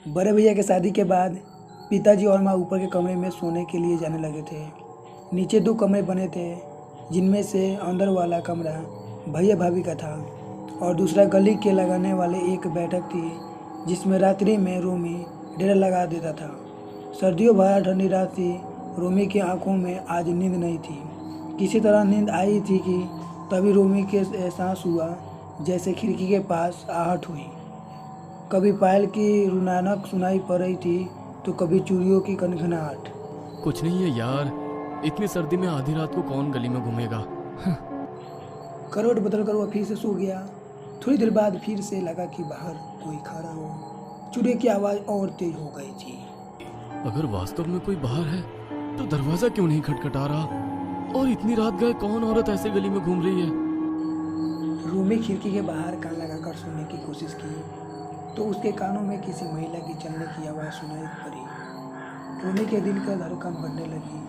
बड़े भैया के शादी के बाद पिताजी और माँ ऊपर के कमरे में सोने के लिए जाने लगे थे। नीचे 2 कमरे बने थे, जिनमें से अंदर वाला कमरा भैया भाभी का था और दूसरा गली के लगाने वाले एक बैठक थी, जिसमें रात्रि में रोमी डेरा लगा देता था। सर्दियों भरा ठंडी रात थी। रोमी की आंखों में आज नींद नहीं थी। किसी तरह नींद आई थी कि तभी रोमी के एहसास हुआ जैसे खिड़की के पास आहट हुई। कभी पायल की रुनानक सुनाई पड़ रही थी तो कभी चूड़ियों की खनखनाहट। कुछ नहीं है यार, इतनी सर्दी में आधी रात को कौन गली में घूमेगा। करवट बदल कर वह फिर से सो गया। थोड़ी देर बाद फिर से लगा कि बाहर कोई खड़ा हो। चूड़ियों की आवाज़ और तेज हो गई थी। अगर वास्तव में कोई बाहर है तो दरवाजा क्यों नहीं खटखटा रहा? और इतनी रात गए कौन औरत ऐसे गली में घूम रही है? रूमी खिड़की के बाहर कान लगाकर सुनने की कोशिश की तो उसके कानों में किसी महिला की चलने की आवाज़ सुनाई पड़ी। रूमी के दिल का धड़कन बढ़ने लगी।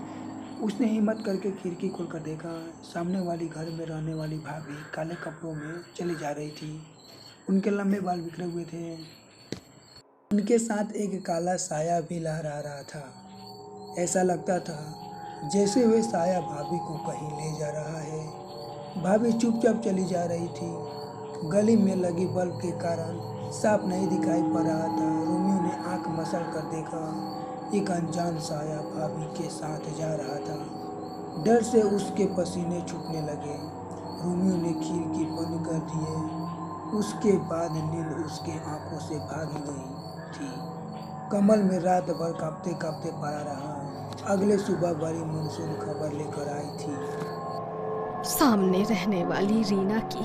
उसने हिम्मत करके खिड़की खोलकर देखा। सामने वाली घर में रहने वाली भाभी काले कपड़ों में चली जा रही थी। उनके लंबे बाल बिखरे हुए थे। उनके साथ एक काला साया भी लहरा रहा था। ऐसा लगता था जैसे वे साया भाभी को कहीं ले जा रहा है। भाभी चुपचाप चली जा रही थी। गली में लगी बल्ब के कारण साफ नहीं दिखाई पड़ रहा था। रोमियो ने आंख मसल कर देखा। एक अनजान साया भाभी के साथ जा रहा था। डर से उसके पसीने छूटने लगे। रोमियो ने खिड़की बंद कर दिए। उसके बाद नींद उसके आंखों से भाग गई थी। कमल में रात भर कांपते कांपते पड़ा रहा। अगले सुबह बड़ी मानसून खबर लेकर आई थी। सामने रहने वाली रीना की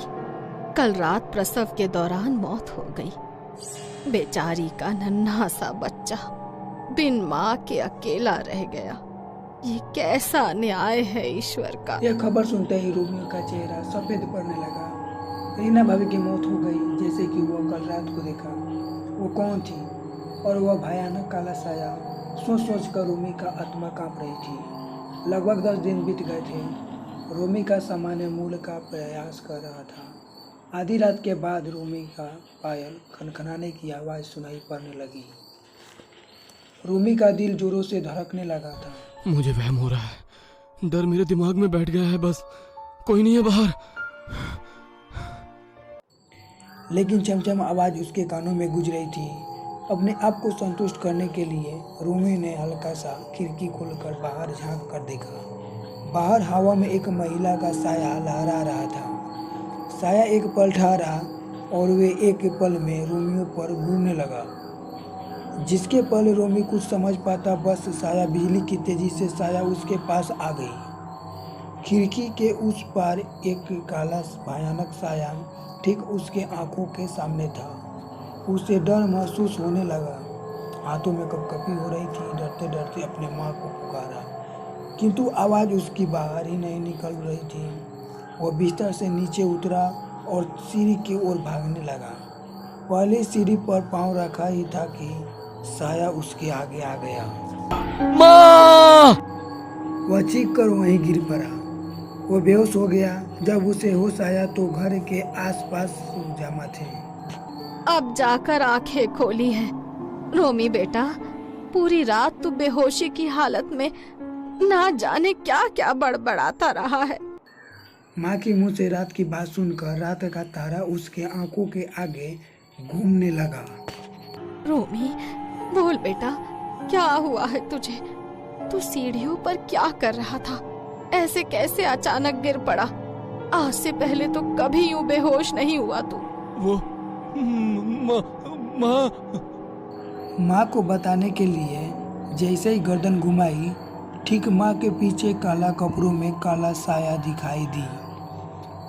कल रात प्रसव के दौरान मौत हो गई। बेचारी का नन्हा सा बच्चा बिन माँ के अकेला रह गया। ये कैसा न्याय है ईश्वर का। यह खबर सुनते ही रोमियो का चेहरा सफेद पड़ने लगा। रीना भाभी की मौत हो गई जैसे कि वो कल रात को देखा। वो कौन थी और वह भयानक काला साया? सोच सोच कर रोमी का आत्मा कांप रही थी। लगभग 10 दिन बीत गए थे। रोमी का सामान्य मूल का प्रयास कर रहा था। आधी रात के बाद रोमी का पायल खनखनाने की आवाज़ सुनाई पड़ने लगी। रोमी का दिल जोरों से धड़कने लगा था। मुझे वहम हो रहा है। डर मेरे दिमाग में बैठ गया है। बस कोई नहीं है बाहर। लेकिन चमचम आवाज़ उसके कानों में गूंज रही थी। अपने आप को संतुष्ट करने के लिए रोमी ने हल्का सा खिड़की खोलकर बाहर झांक कर देखा। बाहर हवा में एक महिला का साया लहरा रहा था। साया एक पल ठहरा और वे एक पल में रोमियो पर घूमने लगा। जिसके पल रोमी कुछ समझ पाता, बस साया बिजली की तेजी से साया उसके पास आ गई। खिड़की के उस पार एक काला भयानक साया ठीक उसके आंखों के सामने था। उसे डर महसूस होने लगा। हाथों में कपकपी हो रही थी। डरते डरते अपने माँ को पुकारा, किंतु आवाज़ उसकी बाहर ही नहीं निकल रही थी। वह बिस्तर से नीचे उतरा और सीढ़ी की ओर भागने लगा। पहले सीढ़ी पर पांव रखा ही था कि साया उसके आगे आ गया। माँ! वह चीख कर वहीं गिर पड़ा। वो बेहोश हो गया। जब उसे होश आया तो घर के आसपास जमा थे। अब जाकर आंखें खोली हैं। रोमी बेटा, पूरी रात तू बेहोशी की हालत में ना जाने क्या क्या बड़बड़ाता रहा है। माँ के मुंह से रात की बात सुनकर रात का तारा उसके आंखों के आगे घूमने लगा। रोमी, बोल बेटा, क्या हुआ है तुझे? तू सीढ़ियों पर क्या कर रहा था? ऐसे कैसे अचानक गिर पड़ा? आज से पहले तो कभी यूं बेहोश नहीं हुआ तू। वो माँ माँ को बताने के लिए जैसे ही गर्दन घुमाई, ठीक माँ के पीछे काला कपड़ों में काला साया दिखाई दी।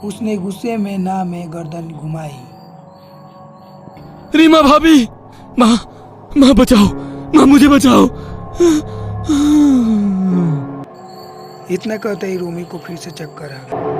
उसने गुस्से में ना में गर्दन घुमाई। रीमा भाभी! माँ बचाओ! माँ मुझे बचाओ! इतना कहते ही रोमी को फिर से चक्कर आ गया।